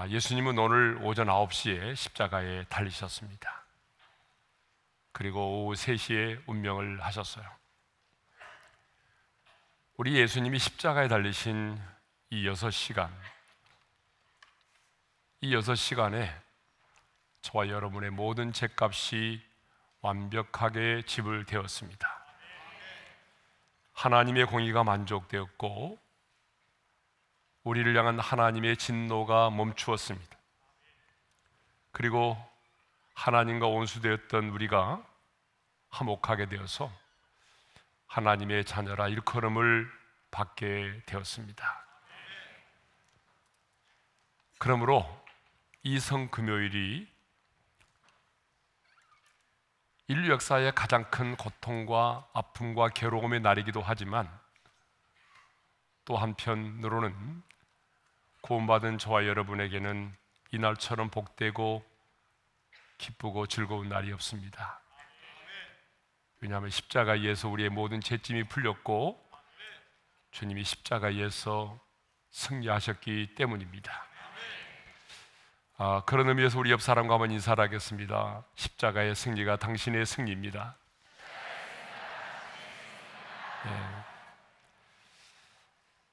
예수님은 오늘 오전 9시에 십자가에 달리셨습니다. 그리고 오후 3시에 운명을 하셨어요. 우리 예수님이 십자가에 달리신 이 6시간, 이 6시간에 저와 여러분의 모든 죄값이 완벽하게 지불되었습니다. 하나님의 공의가 만족되었고 우리를 향한 하나님의 진노가 멈추었습니다. 그리고 하나님과 원수되었던 우리가 화목하게 되어서 하나님의 자녀라 일컬음을 받게 되었습니다. 그러므로 이 성금요일이 인류 역사의 가장 큰 고통과 아픔과 괴로움의 날이기도 하지만 또 한편으로는 구원받은 저와 여러분에게는 이날처럼 복되고 기쁘고 즐거운 날이 없습니다. 왜냐하면 십자가에서 우리의 모든 죄짐이 풀렸고 주님이 십자가에서 승리하셨기 때문입니다. 그런 의미에서 우리 옆 사람과 한번 인사를 하겠습니다. 십자가의 승리가 당신의 승리입니다.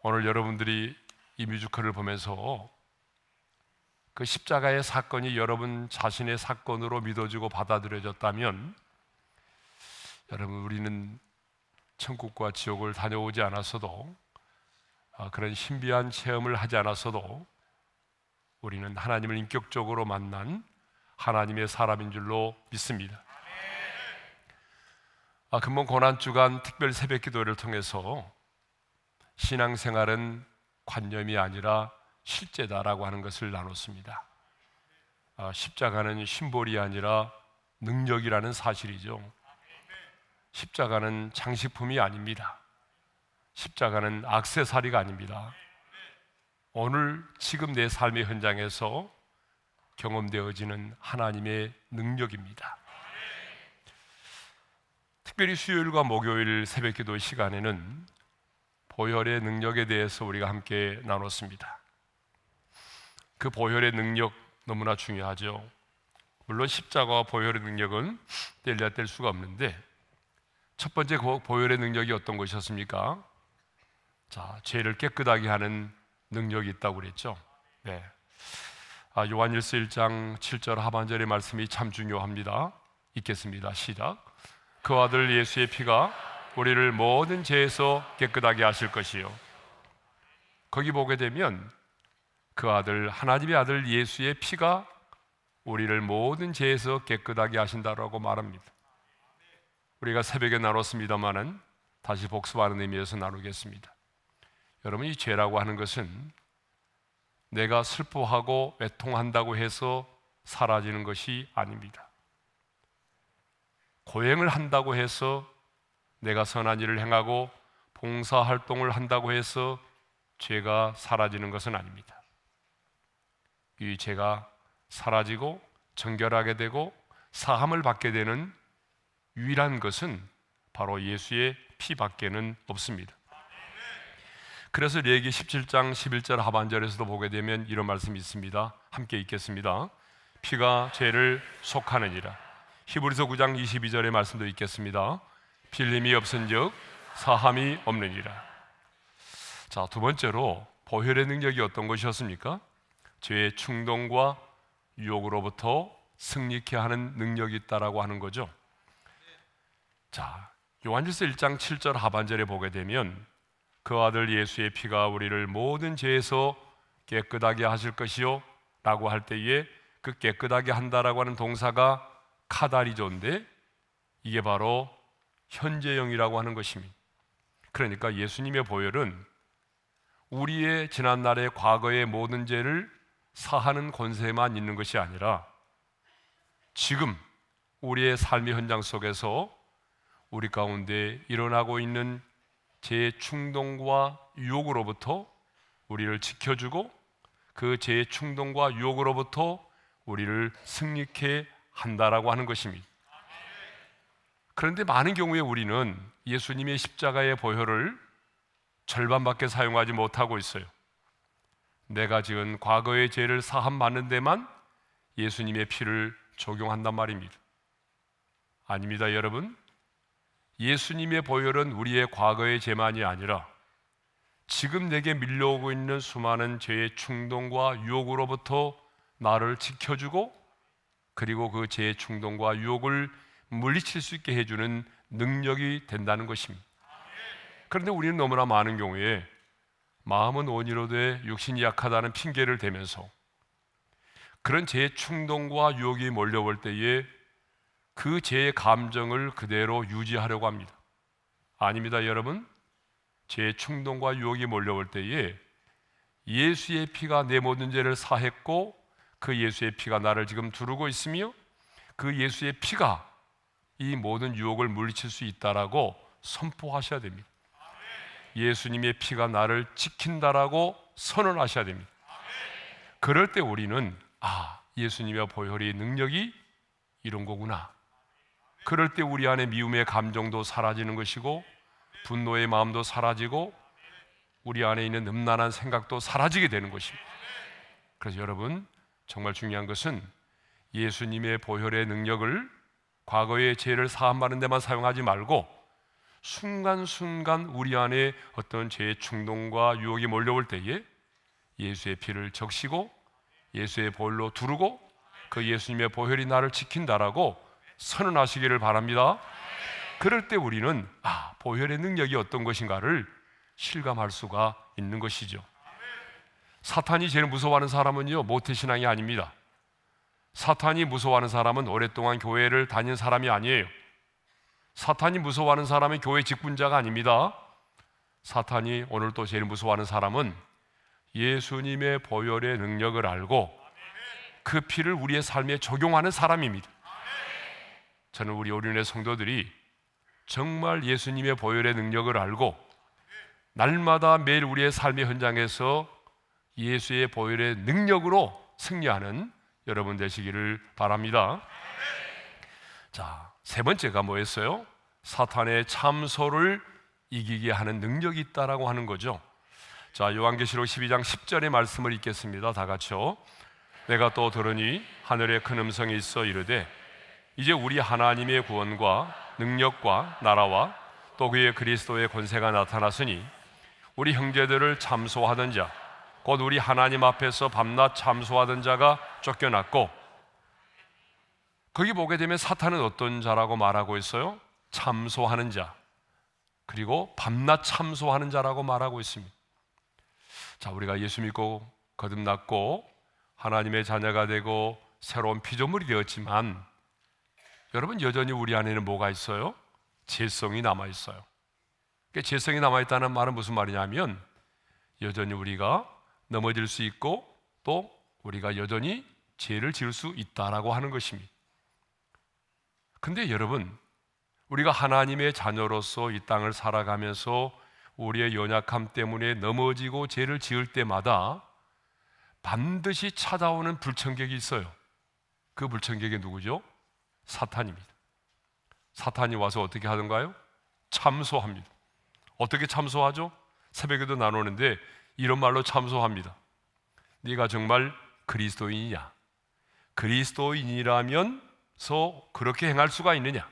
오늘 여러분들이 이 뮤지컬을 보면서 그 십자가의 사건이 여러분 자신의 사건으로 믿어지고 받아들여졌다면 여러분, 우리는 천국과 지옥을 다녀오지 않았어도 그런 신비한 체험을 하지 않았어도 우리는 하나님을 인격적으로 만난 하나님의 사람인 줄로 믿습니다. 금번 고난주간 특별 새벽 기도를 통해서 신앙생활은 관념이 아니라 실제다라고 하는 것을 나눴습니다. 십자가는 심볼이 아니라 능력이라는 사실이죠. 십자가는 장식품이 아닙니다. 십자가는 액세서리가 아닙니다. 오늘 지금 내 삶의 현장에서 경험되어지는 하나님의 능력입니다. 특별히 수요일과 목요일 새벽기도 시간에는 보혈의 능력에 대해서 우리가 함께 나눴습니다. 그 보혈의 능력 너무나 중요하죠. 물론 십자가와 보혈의 능력은 뗄래야 뗄 수가 없는데 첫 번째 보혈의 능력이 어떤 것이었습니까? 죄를 깨끗하게 하는 능력이 있다고 그랬죠. 요한일서 1장 7절 하반절의 말씀이 참 중요합니다. 읽겠습니다. 시작. 그 아들 예수의 피가 우리를 모든 죄에서 깨끗하게 하실 것이요. 거기 보게 되면 그 아들, 하나님의 아들 예수의 피가 우리를 모든 죄에서 깨끗하게 하신다라고 말합니다. 우리가 새벽에 나눴습니다마는 다시 복습하는 의미에서 나누겠습니다. 여러분, 이 죄라고 하는 것은 내가 슬퍼하고 애통한다고 해서 사라지는 것이 아닙니다. 고행을 한다고 해서 내가 선한 일을 행하고 봉사활동을 한다고 해서 죄가 사라지는 것은 아닙니다. 이 죄가 사라지고 정결하게 되고 사함을 받게 되는 유일한 것은 바로 예수의 피밖에는 없습니다. 그래서 레위기 17장 11절 하반절에서도 보게 되면 이런 말씀이 있습니다. 함께 읽겠습니다. 피가 죄를 속하느니라. 히브리서 9장 22절의 말씀도 읽겠습니다. 빌림이 없은즉 사함이 없느니라. 두 번째로 보혈의 능력이 어떤 것이었습니까? 죄의 충동과 유혹으로부터 승리케 하는 능력이 있다라고 하는 거죠. 요한일서 1장 7절 하반절에 보게 되면 그 아들 예수의 피가 우리를 모든 죄에서 깨끗하게 하실 것이요 라고 할 때에 그 깨끗하게 한다라고 하는 동사가 카다리조인데 이게 바로 현재형이라고 하는 것입니다. 그러니까 예수님의 보혈은 우리의 지난날의 과거의 모든 죄를 사하는 권세만 있는 것이 아니라 지금 우리의 삶의 현장 속에서 우리 가운데 일어나고 있는 죄의 충동과 유혹으로부터 우리를 지켜주고 그 죄의 충동과 유혹으로부터 우리를 승리케 한다라고 하는 것입니다. 그런데 많은 경우에 우리는 예수님의 십자가의 보혈을 절반밖에 사용하지 못하고 있어요. 내가 지은 과거의 죄를 사함받는 데만 예수님의 피를 적용한단 말입니다. 아닙니다, 여러분. 예수님의 보혈은 우리의 과거의 죄만이 아니라 지금 내게 밀려오고 있는 수많은 죄의 충동과 유혹으로부터 나를 지켜주고, 그리고 그 죄의 충동과 유혹을 물리칠 수 있게 해주는 능력이 된다는 것입니다. 그런데 우리는 너무나 많은 경우에 마음은 온이로되 육신이 약하다는 핑계를 대면서 그런 죄의 충동과 유혹이 몰려올 때에 그 죄의 감정을 그대로 유지하려고 합니다. 아닙니다, 여러분. 죄의 충동과 유혹이 몰려올 때에 예수의 피가 내 모든 죄를 사했고, 그 예수의 피가 나를 지금 두르고 있으며, 그 예수의 피가 이 모든 유혹을 물리칠 수 있다라고 선포하셔야 됩니다. 예수님의 피가 나를 지킨다라고 선언하셔야 됩니다. 그럴 때 우리는 예수님의 보혈의 능력이 이런 거구나. 그럴 때 우리 안에 미움의 감정도 사라지는 것이고, 분노의 마음도 사라지고, 우리 안에 있는 음란한 생각도 사라지게 되는 것입니다. 그래서 여러분, 정말 중요한 것은 예수님의 보혈의 능력을 과거의 죄를 사함받는 데만 사용하지 말고, 순간순간 우리 안에 어떤 죄의 충동과 유혹이 몰려올 때에 예수의 피를 적시고 예수의 보혈로 두르고, 그 예수님의 보혈이 나를 지킨다라고 선언하시기를 바랍니다. 그럴 때 우리는 보혈의 능력이 어떤 것인가를 실감할 수가 있는 것이죠. 사탄이 제일 무서워하는 사람은요, 모태신앙이 아닙니다. 사탄이 무서워하는 사람은 오랫동안 교회를 다닌 사람이 아니에요. 사탄이 무서워하는 사람은 교회 직분자가 아닙니다. 사탄이 오늘 또 제일 무서워하는 사람은 예수님의 보혈의 능력을 알고 그 피를 우리의 삶에 적용하는 사람입니다. 저는 우리 오륜의 성도들이 정말 예수님의 보혈의 능력을 알고 날마다 매일 우리의 삶의 현장에서 예수의 보혈의 능력으로 승리하는 여러분 되시기를 바랍니다. 자, 세 번째가 뭐였어요? 사탄의 참소를 이기게 하는 능력이 있다라고 하는 거죠. 자, 요한계시록 12장 10절의 말씀을 읽겠습니다. 다 같이요. 내가 또 들으니 하늘에 큰 음성이 있어 이르되 이제 우리 하나님의 구원과 능력과 나라와 또 그의 그리스도의 권세가 나타났으니 우리 형제들을 참소하던 자 곧 우리 하나님 앞에서 밤낮 참소하던 자가 쫓겨났고, 거기 보게 되면 사탄은 어떤 자라고 말하고 있어요? 참소하는 자, 그리고 밤낮 참소하는 자라고 말하고 있습니다. 자, 우리가 예수 믿고 거듭났고 하나님의 자녀가 되고 새로운 피조물이 되었지만, 여러분 여전히 우리 안에는 뭐가 있어요? 죄성이 남아 있어요. 그러니까 죄성이 남아 있다는 말은 무슨 말이냐면, 여전히 우리가 넘어질 수 있고 또 우리가 여전히 죄를 지을 수 있다라고 하는 것입니다. 근데 여러분, 우리가 하나님의 자녀로서 이 땅을 살아가면서 우리의 연약함 때문에 넘어지고 죄를 지을 때마다 반드시 찾아오는 불청객이 있어요. 그 불청객이 누구죠? 사탄입니다. 사탄이 와서 어떻게 하던가요? 참소합니다. 어떻게 참소하죠? 새벽에도 나누는데 이런 말로 참소합니다. 네가 정말 그리스도인이냐? 그리스도인이라면서 그렇게 행할 수가 있느냐?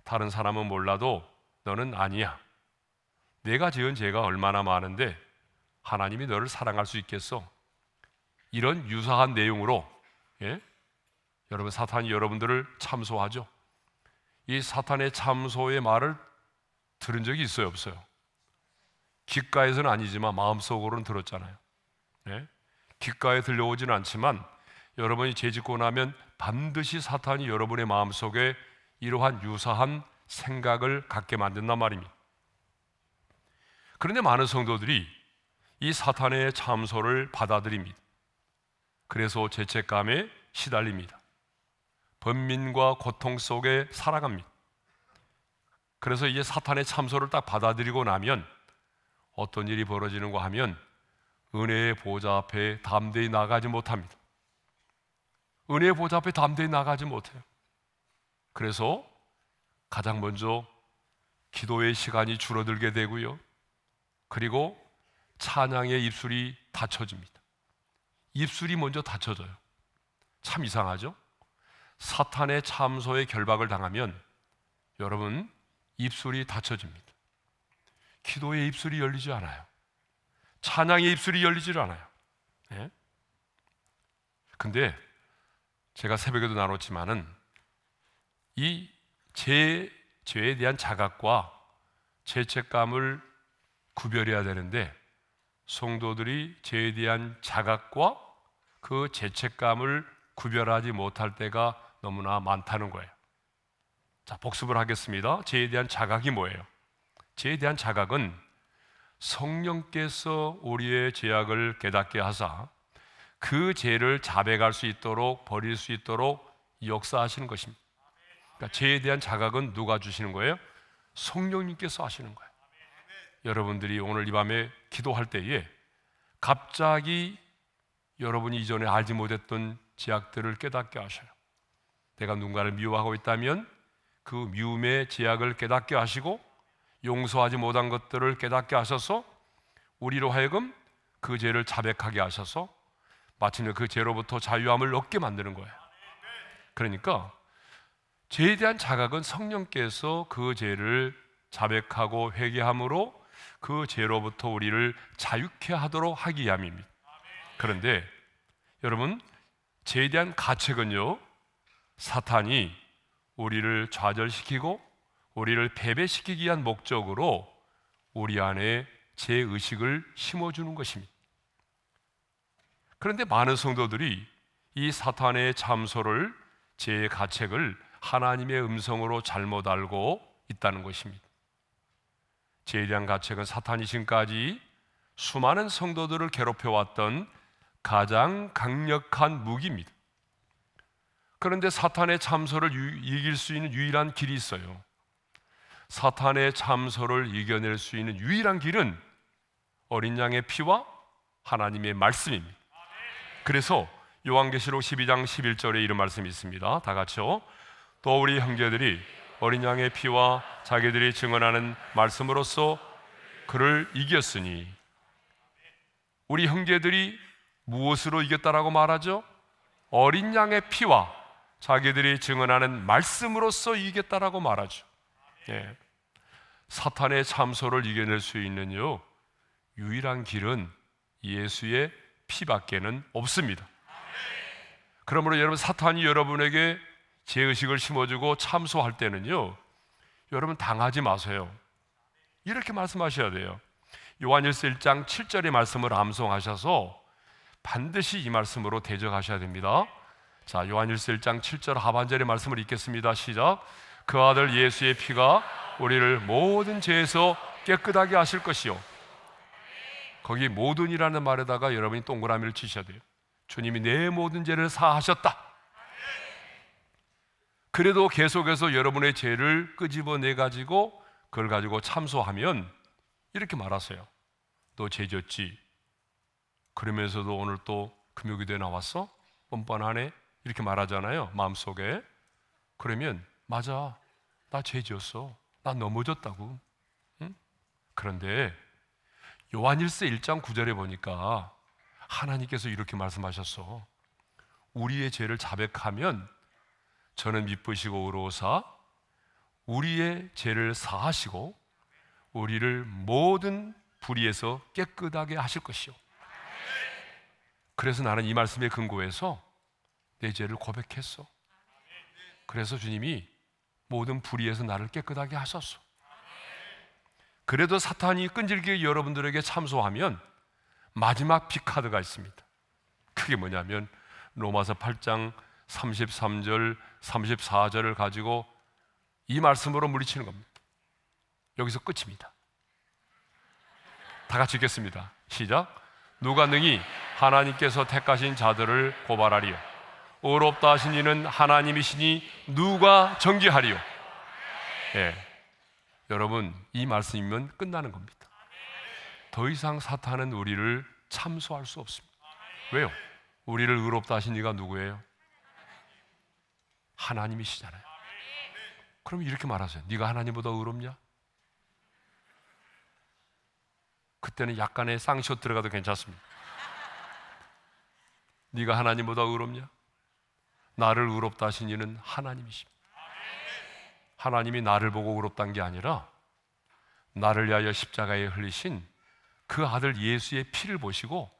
다른 사람은 몰라도 너는 아니야. 내가 지은 죄가 얼마나 많은데 하나님이 너를 사랑할 수 있겠어? 이런 유사한 내용으로 여러분, 사탄이 여러분들을 참소하죠. 이 사탄의 참소의 말을 들은 적이 있어요, 없어요? 귓가에서는 아니지만 마음속으로는 들었잖아요. 귓가에 들려오지는 않지만 여러분이 죄 짓고 나면 반드시 사탄이 여러분의 마음속에 이러한 유사한 생각을 갖게 만든단 말입니다. 그런데 많은 성도들이 이 사탄의 참소를 받아들입니다. 그래서 죄책감에 시달립니다. 번민과 고통 속에 살아갑니다. 그래서 이제 사탄의 참소를 딱 받아들이고 나면 어떤 일이 벌어지는가 하면 은혜의 보좌 앞에 담대히 나가지 못합니다. 은혜의 보좌 앞에 담대히 나가지 못해요. 그래서 가장 먼저 기도의 시간이 줄어들게 되고요, 그리고 찬양의 입술이 닫혀집니다. 입술이 먼저 닫혀져요. 참 이상하죠? 사탄의 참소에 결박을 당하면 여러분 입술이 닫혀집니다. 기도의 입술이 열리지 않아요. 찬양의 입술이 열리질 않아요. 예? 근데 제가 새벽에도 나눴지만은 이 제 죄에 대한 자각과 죄책감을 구별해야 되는데 성도들이 죄에 대한 자각과 그 죄책감을 구별하지 못할 때가 너무나 많다는 거예요. 자, 복습을 하겠습니다. 죄에 대한 자각이 뭐예요? 죄에 대한 자각은 성령께서 우리의 죄악을 깨닫게 하사 그 죄를 자백할 수 있도록 버릴 수 있도록 역사하시는 것입니다. 그러니까 죄에 대한 자각은 누가 주시는 거예요? 성령님께서 하시는 거예요. 여러분들이 오늘 이 밤에 기도할 때에 갑자기 여러분이 이전에 알지 못했던 죄악들을 깨닫게 하셔요. 내가 누군가를 미워하고 있다면 그 미움의 죄악을 깨닫게 하시고 용서하지 못한 것들을 깨닫게 하셔서 우리로 하여금 그 죄를 자백하게 하셔서 마침내 그 죄로부터 자유함을 얻게 만드는 거예요. 그러니까 죄에 대한 자각은 성령께서 그 죄를 자백하고 회개함으로 그 죄로부터 우리를 자유케 하도록 하기 위함입니다. 그런데 여러분, 죄에 대한 가책은요, 사탄이 우리를 좌절시키고 우리를 패배시키기 위한 목적으로 우리 안에 죄의식을 심어주는 것입니다. 그런데 많은 성도들이 이 사탄의 참소를, 죄의 가책을 하나님의 음성으로 잘못 알고 있다는 것입니다. 죄에 대한 가책은 사탄이 지금까지 수많은 성도들을 괴롭혀왔던 가장 강력한 무기입니다. 그런데 사탄의 참소를 이길 수 있는 유일한 길이 있어요. 사탄의 참소를 이겨낼 수 있는 유일한 길은 어린 양의 피와 하나님의 말씀입니다. 그래서 요한계시록 12장 11절에 이런 말씀이 있습니다. 다 같이요. 또 우리 형제들이 어린 양의 피와 자기들이 증언하는 말씀으로써 그를 이겼으니. 우리 형제들이 무엇으로 이겼다라고 말하죠? 어린 양의 피와 자기들이 증언하는 말씀으로써 이겼다라고 말하죠. 예. 사탄의 참소를 이겨낼 수 있는 유일한 길은 예수의 피밖에는 없습니다. 그러므로 여러분, 사탄이 여러분에게 죄의식을 심어주고 참소할 때는요, 여러분 당하지 마세요. 이렇게 말씀하셔야 돼요. 요한일서 1장 7절의 말씀을 암송하셔서 반드시 이 말씀으로 대적하셔야 됩니다. 자, 요한일서 1장 7절 하반절의 말씀을 읽겠습니다. 시작. 그 아들 예수의 피가 우리를 모든 죄에서 깨끗하게 하실 것이요. 거기 모든이라는 말에다가 여러분이 동그라미를 치셔야 돼요. 주님이 내 모든 죄를 사하셨다. 그래도 계속해서 여러분의 죄를 끄집어내 가지고 그걸 가지고 참소하면 이렇게 말하세요. 너 죄 졌지? 그러면서도 오늘 또 금요기도에 나왔어? 뻔뻔하네? 이렇게 말하잖아요, 마음속에. 그러면 맞아, 나 죄 지었어. 나 넘어졌다고. 응? 그런데 요한일서 1장 9절에 보니까 하나님께서 이렇게 말씀하셨어. 우리의 죄를 자백하면 저는 미쁘시고 의로우사 우리의 죄를 사하시고 우리를 모든 불의에서 깨끗하게 하실 것이요. 그래서 나는 이 말씀에 근거해서 내 죄를 고백했어. 그래서 주님이 모든 불의에서 나를 깨끗하게 하셨어. 그래도 사탄이 끈질기게 여러분들에게 참소하면 마지막 B카드가 있습니다. 그게 뭐냐면 로마서 8장 33절 34절을 가지고 이 말씀으로 물리치는 겁니다. 여기서 끝입니다. 다 같이 읽겠습니다. 시작. 누가 능히 하나님께서 택하신 자들을 고발하리요? 의롭다 하신 이는 하나님이시니 누가 정죄하리요? 예. 여러분, 이 말씀이면 끝나는 겁니다. 더 이상 사탄은 우리를 참소할 수 없습니다. 왜요? 우리를 의롭다 하신 이가 누구예요? 하나님이시잖아요. 그럼 이렇게 말하세요. 네가 하나님보다 의롭냐? 그때는 약간의 쌍시옷 들어가도 괜찮습니다. 네가 하나님보다 의롭냐? 나를 의롭다 하신 이는 하나님이십니다. 하나님이 나를 보고 의롭다는 게 아니라 나를 위하여 십자가에 흘리신 그 아들 예수의 피를 보시고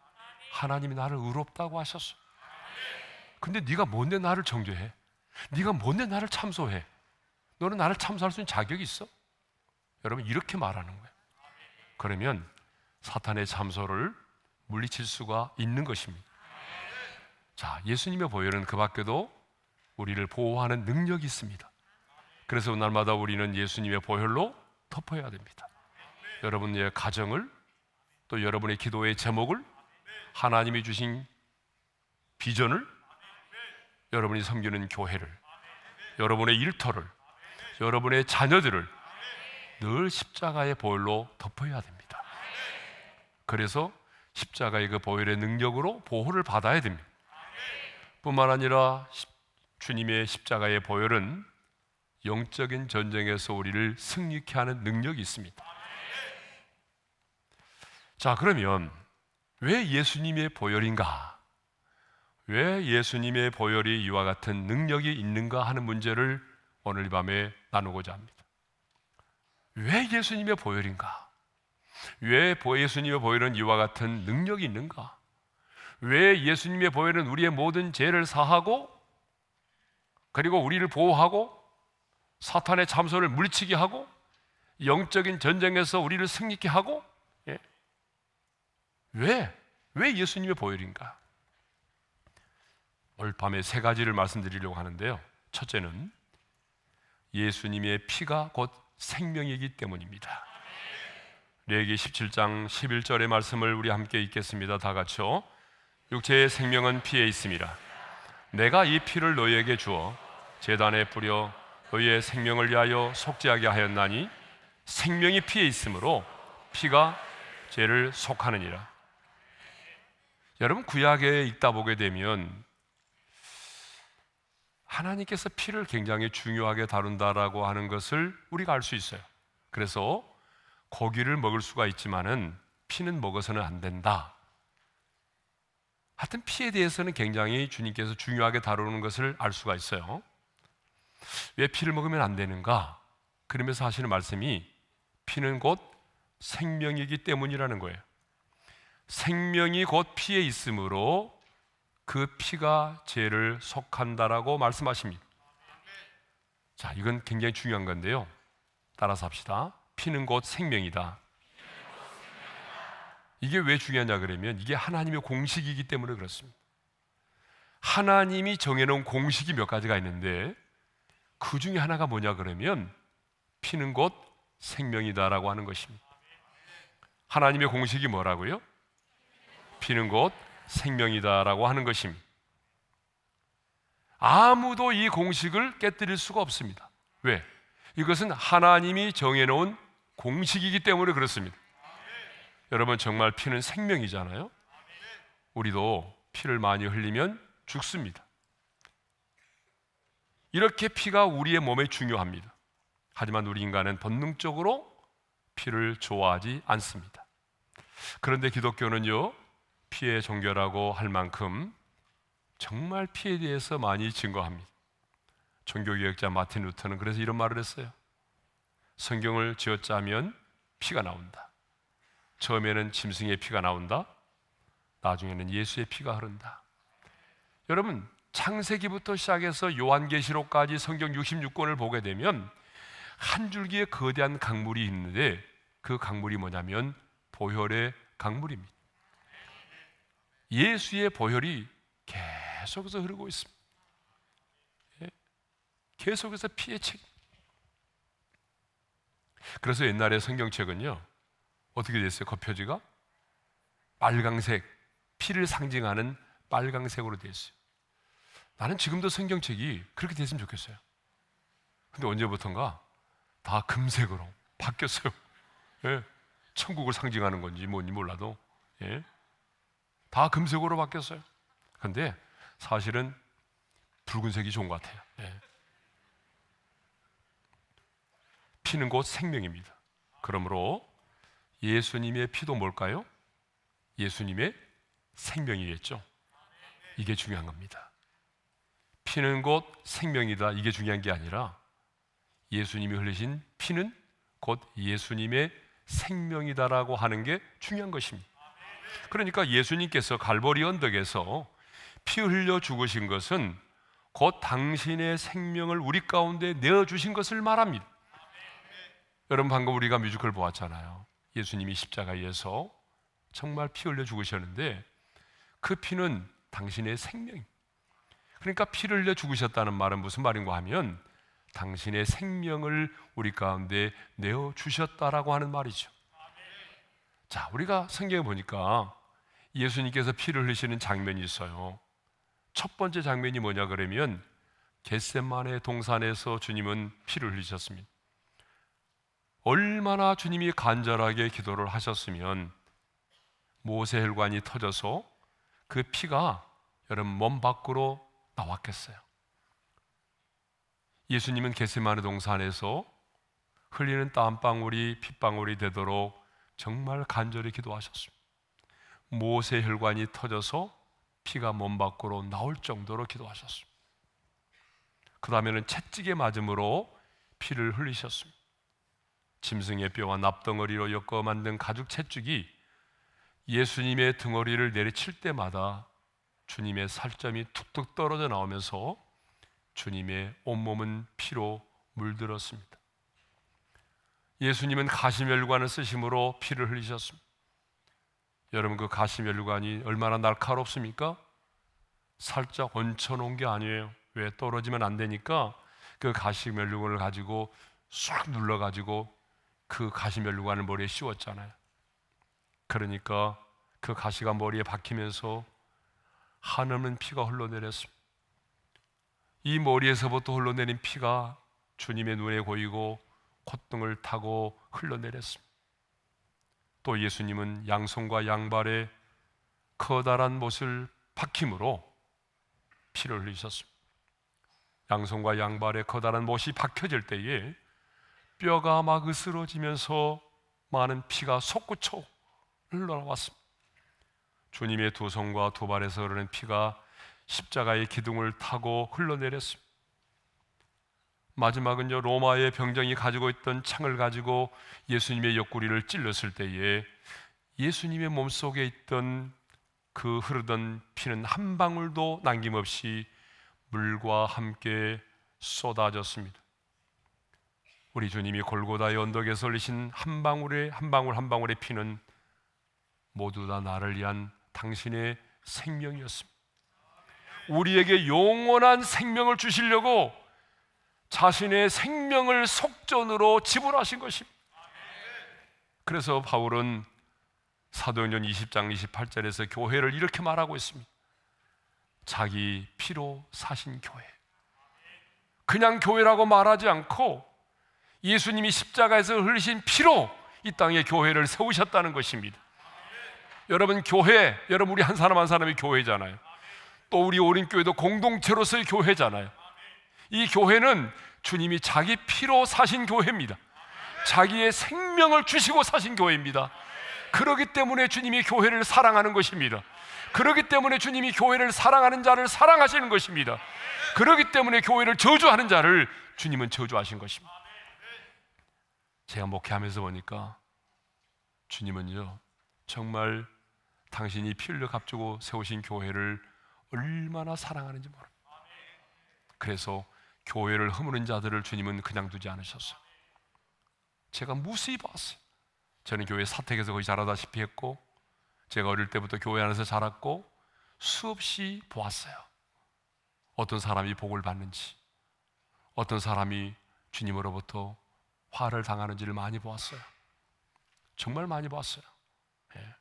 하나님이 나를 의롭다고 하셨어. 근데 네가 뭔데 나를 정죄해? 네가 뭔데 나를 참소해? 너는 나를 참소할 수 있는 자격이 있어? 여러분, 이렇게 말하는 거예요. 그러면 사탄의 참소를 물리칠 수가 있는 것입니다. 자, 예수님의 보혈은 그 밖에도 우리를 보호하는 능력이 있습니다. 그래서 날마다 우리는 예수님의 보혈로 덮어야 됩니다. 여러분의 가정을, 또 여러분의 기도의 제목을, 하나님이 주신 비전을, 여러분이 섬기는 교회를, 여러분의 일터를, 여러분의 자녀들을 늘 십자가의 보혈로 덮어야 됩니다. 그래서 십자가의 그 보혈의 능력으로 보호를 받아야 됩니다. 뿐만 아니라 주님의 십자가의 보혈은 영적인 전쟁에서 우리를 승리케 하는 능력이 있습니다. 자, 그러면 왜 예수님의 보혈인가? 왜 예수님의 보혈이 이와 같은 능력이 있는가 하는 문제를 오늘 이 밤에 나누고자 합니다. 왜 예수님의 보혈인가? 왜 예수님의 보혈은 이와 같은 능력이 있는가? 왜 예수님의 보혈은 우리의 모든 죄를 사하고, 그리고 우리를 보호하고, 사탄의 참소를 물리치게 하고, 영적인 전쟁에서 우리를 승리케 하고, 왜 예수님의 보혈인가? 오늘 밤에 세 가지를 말씀드리려고 하는데요. 첫째는 예수님의 피가 곧 생명이기 때문입니다. 레위기 17장 11절의 말씀을 우리 함께 읽겠습니다. 다 같이요. 육체의 생명은 피에 있습니다. 내가 이 피를 너희에게 주어 제단에 뿌려 너희의 생명을 위하여 속죄하게 하였나니 생명이 피에 있으므로 피가 죄를 속하느니라. 여러분, 구약에 읽다 보게 되면 하나님께서 피를 굉장히 중요하게 다룬다라고 하는 것을 우리가 알 수 있어요. 그래서 고기를 먹을 수가 있지만은 피는 먹어서는 안 된다. 하여튼 피에 대해서는 굉장히 주님께서 중요하게 다루는 것을 알 수가 있어요. 왜 피를 먹으면 안 되는가? 그러면서 하시는 말씀이 피는 곧 생명이기 때문이라는 거예요. 생명이 곧 피에 있으므로 그 피가 죄를 속한다라고 말씀하십니다. 자, 이건 굉장히 중요한 건데요. 따라서 합시다. 피는 곧 생명이다. 이게 왜 중요하냐 그러면 이게 하나님의 공식이기 때문에 그렇습니다. 하나님이 정해놓은 공식이 몇 가지가 있는데 그 중에 하나가 뭐냐 그러면 피는 곧 생명이다라고 하는 것입니다. 하나님의 공식이 뭐라고요? 피는 곧 생명이다라고 하는 것입니다. 아무도 이 공식을 깨뜨릴 수가 없습니다. 왜? 이것은 하나님이 정해놓은 공식이기 때문에 그렇습니다. 여러분, 정말 피는 생명이잖아요. 우리도 피를 많이 흘리면 죽습니다. 이렇게 피가 우리의 몸에 중요합니다. 하지만 우리 인간은 본능적으로 피를 좋아하지 않습니다. 그런데 기독교는요, 피의 종교라고 할 만큼 정말 피에 대해서 많이 증거합니다. 종교개혁자 마틴 루터는 그래서 이런 말을 했어요. 성경을 쥐어짜면 피가 나온다. 처음에는 짐승의 피가 나온다. 나중에는 예수의 피가 흐른다. 여러분, 창세기부터 시작해서 요한계시록까지 성경 66권을 보게 되면 한 줄기의 거대한 강물이 있는데 그 강물이 뭐냐면 보혈의 강물입니다. 예수의 보혈이 계속해서 흐르고 있습니다. 계속해서 피의 책. 그래서 옛날에 성경책은요, 어떻게 됐어요? 겉표지가 빨강색, 피를 상징하는 빨강색으로 되어 있어요. 나는 지금도 성경책이 그렇게 됐으면 좋겠어요. 근데 언제부턴가 다 금색으로 바뀌었어요. 예. 천국을 상징하는 건지 뭔지 몰라도 다 금색으로 바뀌었어요. 그런데 사실은 붉은색이 좋은 것 같아요. 피는 곧 생명입니다. 그러므로 예수님의 피도 뭘까요? 예수님의 생명이겠죠. 이게 중요한 겁니다. 피는 곧 생명이다, 이게 중요한 게 아니라 예수님이 흘리신 피는 곧 예수님의 생명이다라고 하는 게 중요한 것입니다. 그러니까 예수님께서 갈보리 언덕에서 피 흘려 죽으신 것은 곧 당신의 생명을 우리 가운데 내어주신 것을 말합니다. 여러분, 방금 우리가 뮤지컬 보았잖아요. 예수님이 십자가에서 정말 피 흘려 죽으셨는데 그 피는 당신의 생명입니다. 그러니까 피를 흘려 죽으셨다는 말은 무슨 말인가 하면 당신의 생명을 우리 가운데 내어주셨다라고 하는 말이죠. 자, 우리가 성경에 보니까 예수님께서 피를 흘리시는 장면이 있어요. 첫 번째 장면이 뭐냐 그러면 겟세마네 동산에서 주님은 피를 흘리셨습니다. 얼마나 주님이 간절하게 기도를 하셨으면 모세 혈관이 터져서 그 피가 여러분 몸 밖으로 나왔겠어요. 예수님은 겟세마네 동산에서 흘리는 땀방울이 핏방울이 되도록 정말 간절히 기도하셨습니다. 모세 혈관이 터져서 피가 몸 밖으로 나올 정도로 기도하셨습니다. 그 다음에는 채찍에 맞음으로 피를 흘리셨습니다. 짐승의 뼈와 납덩어리로 엮어 만든 가죽 채찍이 예수님의 등허리를 내리칠 때마다 주님의 살점이 툭툭 떨어져 나오면서 주님의 온몸은 피로 물들었습니다. 예수님은 가시멸관을 쓰심으로 피를 흘리셨습니다. 여러분, 그 가시멸관이 얼마나 날카롭습니까? 살짝 얹혀놓은 게 아니에요. 왜? 떨어지면 안 되니까 그 가시멸관을 가지고 쑥 눌러가지고 그 가시멸관을 머리에 씌웠잖아요. 그러니까 그 가시가 머리에 박히면서 한없는 피가 흘러내렸습니다. 이 머리에서부터 흘러내린 피가 주님의 눈에 고이고 콧등을 타고 흘러내렸습니다. 또 예수님은 양손과 양발에 커다란 못을 박힘으로 피를 흘리셨습니다. 양손과 양발에 커다란 못이 박혀질 때에 뼈가 막 으스러지면서 많은 피가 솟구쳐 흘러나왔습니다. 주님의 두 손과 두 발에서 흐르는 피가 십자가의 기둥을 타고 흘러내렸습니다. 마지막은요, 로마의 병정이 가지고 있던 창을 가지고 예수님의 옆구리를 찔렀을 때에 예수님의 몸속에 있던 그 흐르던 피는 한 방울도 남김없이 물과 함께 쏟아졌습니다. 우리 주님이 골고다의 언덕에서 흘리신 한 방울의 한 방울 한 방울의 피는 모두 다 나를 위한 당신의 생명이었습니다. 우리에게 영원한 생명을 주시려고 자신의 생명을 속전으로 지불하신 것입니다. 그래서 바울은 사도행전 20장 28절에서 교회를 이렇게 말하고 있습니다. 자기 피로 사신 교회. 그냥 교회라고 말하지 않고 예수님이 십자가에서 흘리신 피로 이 땅에 교회를 세우셨다는 것입니다. 여러분, 교회, 여러분 우리 한 사람 한 사람이 교회잖아요. 또 우리 오림교회도 공동체로서의 교회잖아요. 이 교회는 주님이 자기 피로 사신 교회입니다. 자기의 생명을 주시고 사신 교회입니다. 그렇기 때문에 주님이 교회를 사랑하는 것입니다. 그렇기 때문에 주님이 교회를 사랑하는 자를 사랑하시는 것입니다. 그렇기 때문에 교회를 저주하는 자를 주님은 저주하신 것입니다. 제가 목회하면서 보니까 주님은요, 정말 당신이 피 흘려 값주고 세우신 교회를 얼마나 사랑하는지 모릅니다. 그래서 교회를 허무는 자들을 주님은 그냥 두지 않으셨어요. 제가 무수히 봤어요. 저는 교회 사택에서 거의 자라다시피 했고, 제가 어릴 때부터 교회 안에서 자랐고, 수없이 보았어요. 어떤 사람이 복을 받는지, 어떤 사람이 주님으로부터 화를 당하는지를 많이 보았어요. 정말 많이 봤어요. 예.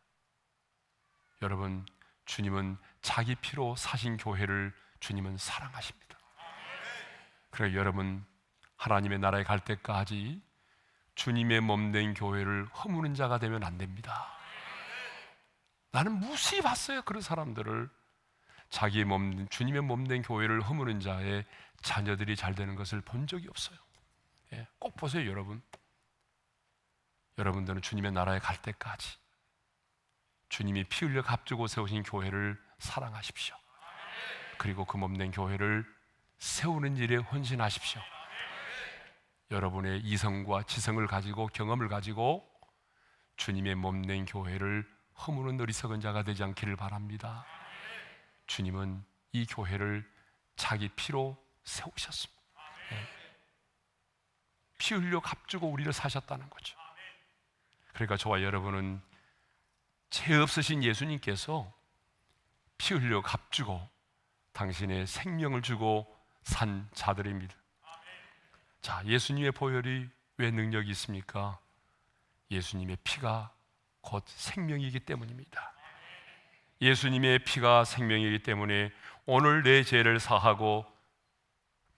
여러분, 주님은 자기 피로 사신 교회를 주님은 사랑하십니다. 그래서 여러분, 하나님의 나라에 갈 때까지 주님의 몸된 교회를 허무는 자가 되면 안 됩니다. 나는 무수히 봤어요. 그런 사람들을. 자기의 몸, 주님의 몸된 교회를 허무는 자의 자녀들이 잘 되는 것을 본 적이 없어요. 예, 꼭 보세요, 여러분. 여러분들은 주님의 나라에 갈 때까지 주님이 피 흘려 값주고 세우신 교회를 사랑하십시오. 그리고 그 몸된 교회를 세우는 일에 헌신하십시오. 여러분의 이성과 지성을 가지고 경험을 가지고 주님의 몸된 교회를 허무는 어리석은 자가 되지 않기를 바랍니다. 주님은 이 교회를 자기 피로 세우셨습니다. 피 흘려 값주고 우리를 사셨다는 거죠. 그러니까 저와 여러분은 죄 없으신 예수님께서 피 흘려 값주고 당신의 생명을 주고 산 자들입니다. 자, 예수님의 보혈이 왜 능력이 있습니까? 예수님의 피가 곧 생명이기 때문입니다. 예수님의 피가 생명이기 때문에 오늘 내 죄를 사하고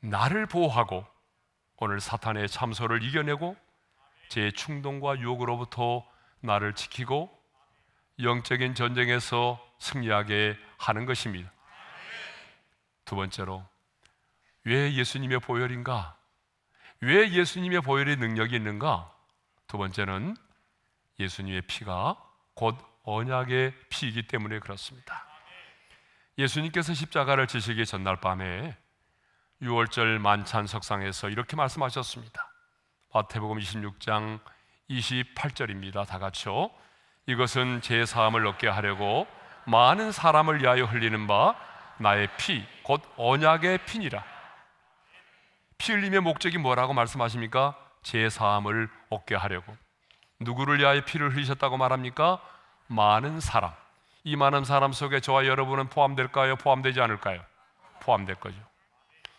나를 보호하고 오늘 사탄의 참소를 이겨내고 제 충동과 유혹으로부터 나를 지키고 영적인 전쟁에서 승리하게 하는 것입니다. 두 번째로, 왜 예수님의 보혈인가? 왜 예수님의 보혈의 능력이 있는가? 두 번째는 예수님의 피가 곧 언약의 피이기 때문에 그렇습니다. 예수님께서 십자가를 지시기 전날 밤에 유월절 만찬 석상에서 이렇게 말씀하셨습니다. 마태복음 26장 28절입니다. 다 같이요. 이것은 제 사함을 얻게 하려고 많은 사람을 위하여 흘리는 바 나의 피, 곧 언약의 피니라. 피 흘림의 목적이 뭐라고 말씀하십니까? 제 사함을 얻게 하려고. 누구를 위하여 피를 흘리셨다고 말합니까? 많은 사람. 이 많은 사람 속에 저와 여러분은 포함될까요? 포함되지 않을까요? 포함될 거죠.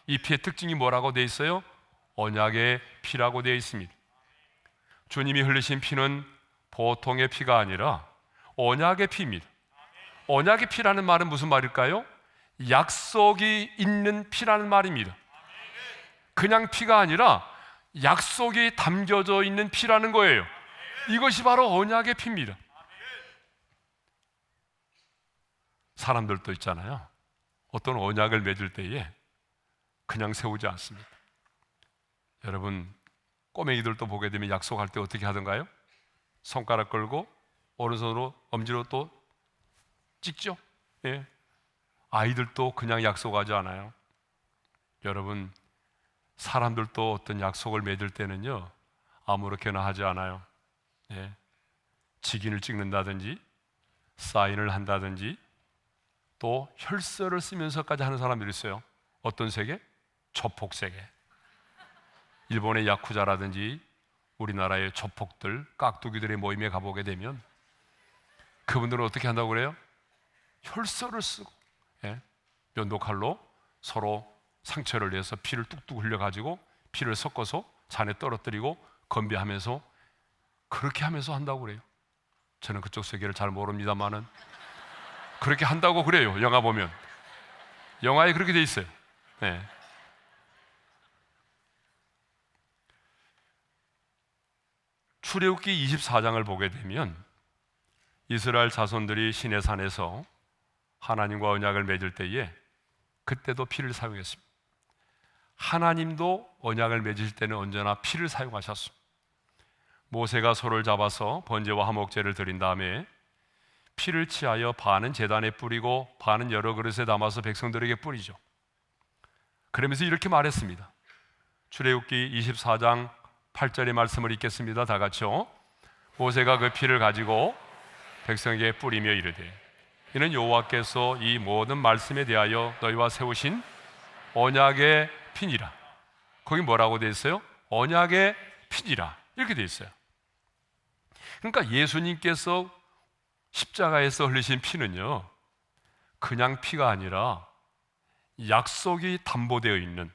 이 피의 특징이 뭐라고 되어 있어요? 언약의 피라고 되어 있습니다. 주님이 흘리신 피는 보통의 피가 아니라 언약의 피입니다. 언약의 피라는 말은 무슨 말일까요? 약속이 있는 피라는 말입니다. 그냥 피가 아니라 약속이 담겨져 있는 피라는 거예요. 이것이 바로 언약의 피입니다. 사람들도 있잖아요. 어떤 언약을 맺을 때에 그냥 세우지 않습니다. 여러분, 꼬맹이들도 보게 되면 약속할 때 어떻게 하던가요? 손가락 걸고 오른손으로 엄지로 또 찍죠. 예. 아이들도 그냥 약속하지 않아요. 여러분, 사람들도 어떤 약속을 맺을 때는요, 아무렇게나 하지 않아요. 예. 직인을 찍는다든지 사인을 한다든지 또 혈서를 쓰면서까지 하는 사람들이 있어요. 어떤 세계? 조폭세계. 일본의 야쿠자라든지 우리나라의 조폭들, 깍두기들의 모임에 가보게 되면 그분들은 어떻게 한다고 그래요? 혈서를 쓰고, 예? 면도칼로 서로 상처를 내서 피를 뚝뚝 흘려가지고 피를 섞어서 잔에 떨어뜨리고 건배하면서 그렇게 하면서 한다고 그래요. 저는 그쪽 세계를 잘 모릅니다만은 그렇게 한다고 그래요. 영화 보면 영화에 그렇게 돼 있어요. 네. 출애굽기 24장을 보게 되면 이스라엘 자손들이 시내산에서 하나님과 언약을 맺을 때에 그때도 피를 사용했습니다. 하나님도 언약을 맺으실 때는 언제나 피를 사용하셨습니다. 모세가 소를 잡아서 번제와 화목제를 드린 다음에 피를 취하여 반은 제단에 뿌리고 반은 여러 그릇에 담아서 백성들에게 뿌리죠. 그러면서 이렇게 말했습니다. 출애굽기 24장 8절의 말씀을 읽겠습니다. 다 같이요. 모세가 그 피를 가지고 백성에게 뿌리며 이르되 이는 여호와께서 이 모든 말씀에 대하여 너희와 세우신 언약의 피니라. 거기 뭐라고 되어 있어요? 언약의 피니라 이렇게 되어 있어요. 그러니까 예수님께서 십자가에서 흘리신 피는요, 그냥 피가 아니라 약속이 담보되어 있는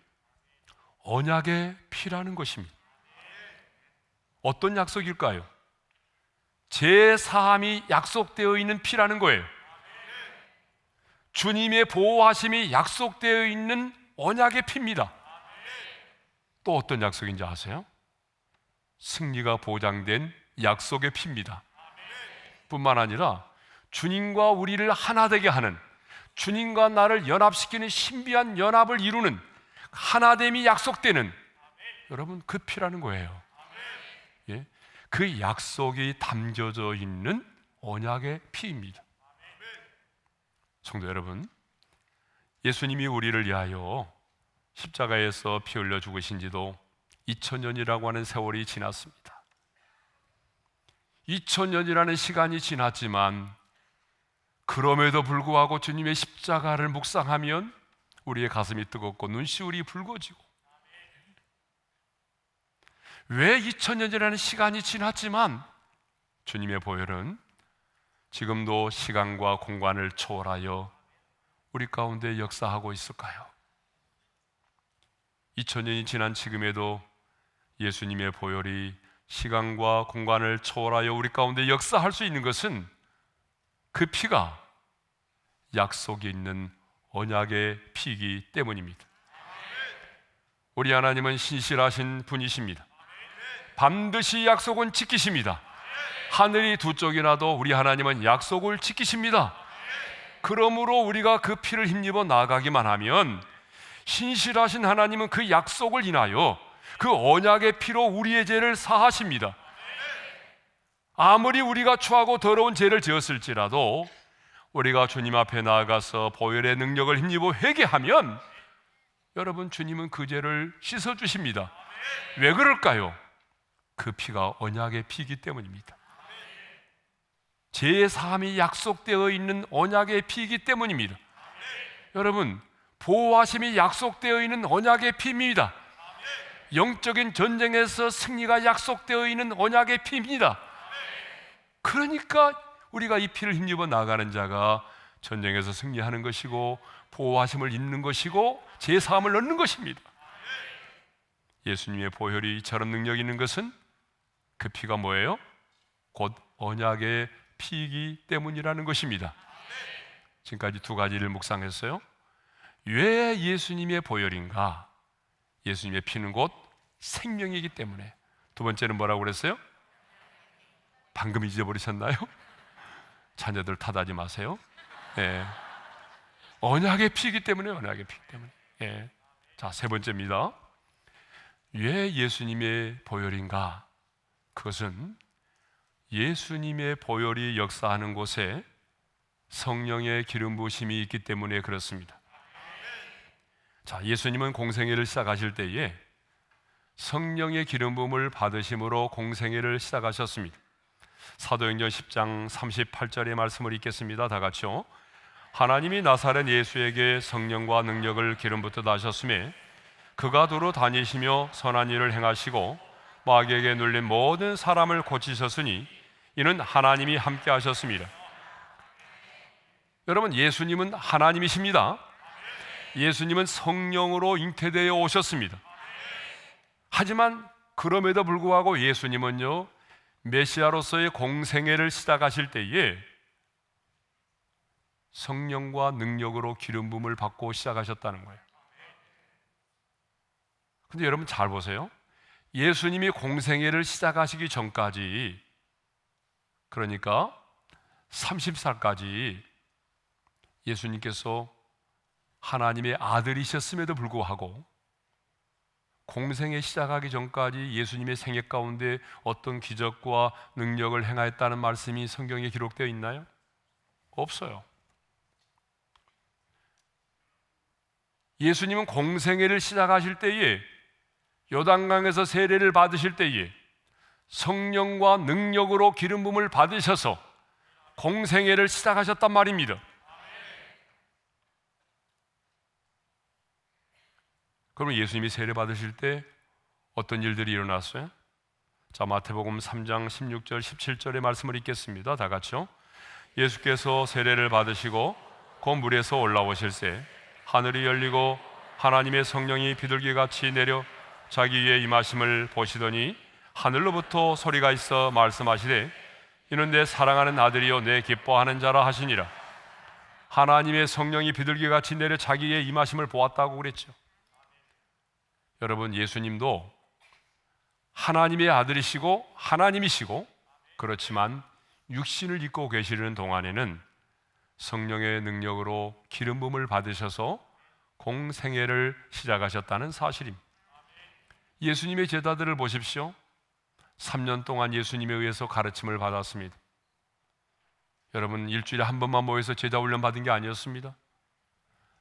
언약의 피라는 것입니다. 어떤 약속일까요? 제 사함이 약속되어 있는 피라는 거예요. 주님의 보호하심이 약속되어 있는 언약의 피입니다. 또 어떤 약속인지 아세요? 승리가 보장된 약속의 피입니다. 뿐만 아니라 주님과 우리를 하나 되게 하는, 주님과 나를 연합시키는 신비한 연합을 이루는 하나됨이 약속되는, 여러분, 그 피라는 거예요. 예? 그 약속이 담겨져 있는 언약의 피입니다. 성도 여러분, 예수님이 우리를 위하여 십자가에서 피 흘려 죽으신 지도 2000년이라고 하는 세월이 지났습니다. 2000년이라는 시간이 지났지만 그럼에도 불구하고 주님의 십자가를 묵상하면 우리의 가슴이 뜨겁고 눈시울이 붉어지고, 왜 2000년이라는 시간이 지났지만 주님의 보혈은 지금도 시간과 공간을 초월하여 우리 가운데 역사하고 있을까요? 2000년이 지난 지금에도 예수님의 보혈이 시간과 공간을 초월하여 우리 가운데 역사할 수 있는 것은 그 피가 약속이 있는 언약의 피이기 때문입니다. 우리 하나님은 신실하신 분이십니다. 반드시 약속은 지키십니다. 하늘이 두 쪽이 나도 우리 하나님은 약속을 지키십니다. 그러므로 우리가 그 피를 힘입어 나아가기만 하면 신실하신 하나님은 그 약속을 인하여 그 언약의 피로 우리의 죄를 사하십니다. 아무리 우리가 추하고 더러운 죄를 지었을지라도 우리가 주님 앞에 나아가서 보혈의 능력을 힘입어 회개하면 여러분, 주님은 그 죄를 씻어주십니다. 왜 그럴까요? 그 피가 언약의 피이기 때문입니다. 죄의 사함이 약속되어 있는 언약의 피이기 때문입니다. 여러분, 보호하심이 약속되어 있는 언약의 피입니다. 영적인 전쟁에서 승리가 약속되어 있는 언약의 피입니다. 그러니까 우리가 이 피를 힘입어 나가는 자가 전쟁에서 승리하는 것이고 보호하심을 입는 것이고 제사함을 얻는 것입니다. 예수님의 보혈이 이처럼 능력이 있는 것은 그 피가 뭐예요? 곧 언약의 피이기 때문이라는 것입니다. 지금까지 두 가지를 묵상했어요. 왜 예수님의 보혈인가? 예수님의 피는 곧 생명이기 때문에. 두 번째는 뭐라고 그랬어요? 방금 잊어버리셨나요? 자녀들 탓하지 마세요. 네. 언약의 피이기 때문에, 언약의 피이기 때문에. 네. 자, 세 번째입니다. 왜 예수님의 보혈인가? 그것은 예수님의 보혈이 역사하는 곳에 성령의 기름 부으심이 있기 때문에 그렇습니다. 자, 예수님은 공생애를 시작하실 때에 성령의 기름 부음을 받으심으로 공생애를 시작하셨습니다. 사도행전 10장 38절의 말씀을 읽겠습니다. 다 같이요. 하나님이 나사렛 예수에게 성령과 능력을 기름 붓듯 하셨음에 그가 두루 다니시며 선한 일을 행하시고 마귀에게 눌린 모든 사람을 고치셨으니 이는 하나님이 함께 하셨습니다. 여러분, 예수님은 하나님이십니다. 예수님은 성령으로 잉태되어 오셨습니다. 하지만 그럼에도 불구하고 예수님은요, 메시아로서의 공생애를 시작하실 때에 성령과 능력으로 기름 부음을 받고 시작하셨다는 거예요. 근데 여러분 잘 보세요. 예수님이 공생애를 시작하시기 전까지, 그러니까 30살까지 예수님께서 하나님의 아들이셨음에도 불구하고 공생애 시작하기 전까지 예수님의 생애 가운데 어떤 기적과 능력을 행하였다는 말씀이 성경에 기록되어 있나요? 없어요. 예수님은 공생애를 시작하실 때에, 요단강에서 세례를 받으실 때에 성령과 능력으로 기름 부음을 받으셔서 공생애를 시작하셨단 말입니다. 그러면 예수님이 세례 받으실 때 어떤 일들이 일어났어요? 자, 마태복음 3장 16절 17절의 말씀을 읽겠습니다. 다 같이요. 예수께서 세례를 받으시고 곧 물에서 올라오실새 하늘이 열리고 하나님의 성령이 비둘기같이 내려 자기 위에 임하심을 보시더니 하늘로부터 소리가 있어 말씀하시되 이는 내 사랑하는 아들이요 내 기뻐하는 자라 하시니라. 하나님의 성령이 비둘기같이 내려 자기 위에 임하심을 보았다고 그랬죠. 여러분, 예수님도 하나님의 아들이시고 하나님이시고, 그렇지만 육신을 입고 계시는 동안에는 성령의 능력으로 기름 부음을 받으셔서 공생애를 시작하셨다는 사실입니다. 예수님의 제자들을 보십시오. 3년 동안 예수님에 의해서 가르침을 받았습니다. 여러분, 일주일에 한 번만 모여서 제자 훈련 받은 게 아니었습니다.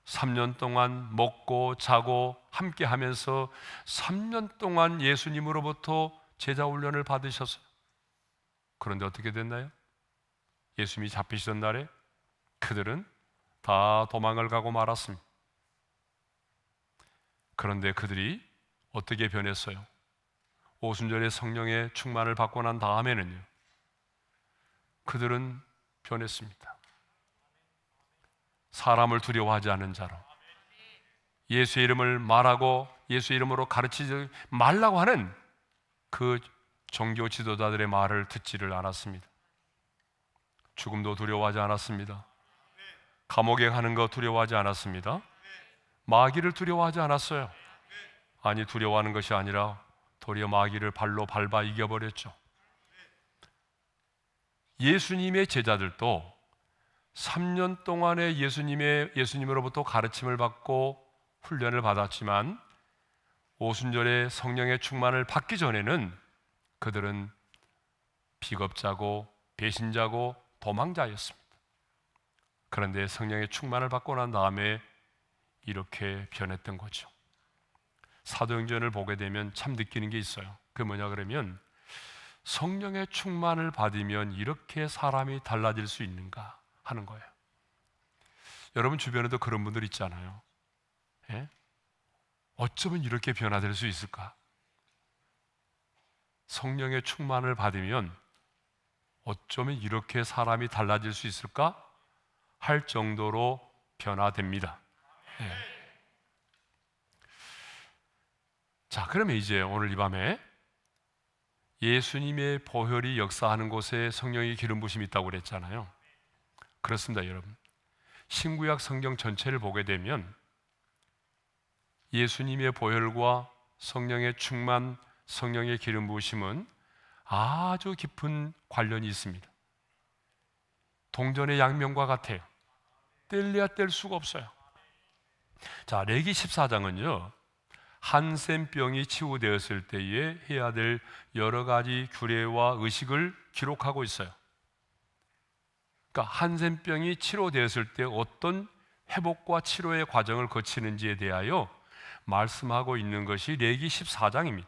3년 동안 먹고 자고 함께 하면서 3년 동안 예수님으로부터 제자 훈련을 받으셨어요. 그런데 어떻게 됐나요? 예수님이 잡히시던 날에 그들은 다 도망을 가고 말았습니다. 그런데 그들이 어떻게 변했어요? 오순절에 성령의 충만을 받고 난 다음에는요, 그들은 변했습니다. 사람을 두려워하지 않는 자로, 예수의 이름을 말하고 예수의 이름으로 가르치지 말라고 하는 그 종교 지도자들의 말을 듣지를 않았습니다. 죽음도 두려워하지 않았습니다. 감옥에 가는 거 두려워하지 않았습니다. 마귀를 두려워하지 않았어요. 아니, 두려워하는 것이 아니라 도리어 마귀를 발로 밟아 이겨버렸죠. 예수님의 제자들도 3년 동안의 예수님으로부터 가르침을 받고 훈련을 받았지만 오순절에 성령의 충만을 받기 전에는 그들은 비겁자고 배신자고 도망자였습니다. 그런데 성령의 충만을 받고 난 다음에 이렇게 변했던 거죠. 사도행전을 보게 되면 참 느끼는 게 있어요. 그게 뭐냐 그러면, 성령의 충만을 받으면 이렇게 사람이 달라질 수 있는가 하는 거예요. 여러분 주변에도 그런 분들 있잖아요. 예? 어쩌면 이렇게 변화될 수 있을까? 성령의 충만을 받으면 어쩌면 이렇게 사람이 달라질 수 있을까? 할 정도로 변화됩니다. 예. 자, 그러면 이제 오늘 이 밤에 예수님의 보혈이 역사하는 곳에 성령의 기름 부심이 있다고 그랬잖아요. 그렇습니다, 여러분. 신구약 성경 전체를 보게 되면 예수님의 보혈과 성령의 충만, 성령의 기름 부으심은 아주 깊은 관련이 있습니다. 동전의 양면과 같아요. 뗄래야 뗄 수가 없어요. 자, 레기 14장은요, 한센병이 치유되었을 때에 해야 될 여러 가지 규례와 의식을 기록하고 있어요. 그러니까 한센병이 치료되었을 때 어떤 회복과 치료의 과정을 거치는지에 대하여 말씀하고 있는 것이 레기 14장입니다.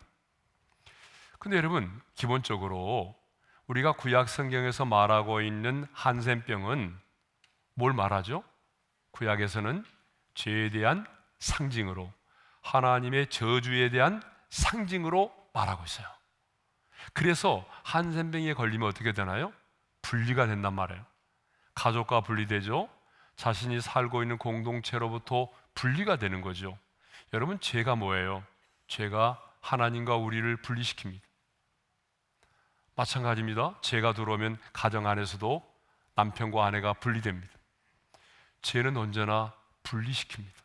근데 여러분, 기본적으로 우리가 구약 성경에서 말하고 있는 한센병은 뭘 말하죠? 구약에서는 죄에 대한 상징으로, 하나님의 저주에 대한 상징으로 말하고 있어요. 그래서 한센병에 걸리면 어떻게 되나요? 분리가 된단 말이에요. 가족과 분리되죠. 자신이 살고 있는 공동체로부터 분리가 되는 거죠. 여러분, 죄가 뭐예요? 죄가 하나님과 우리를 분리시킵니다. 마찬가지입니다. 죄가 들어오면 가정 안에서도 남편과 아내가 분리됩니다. 죄는 언제나 분리시킵니다.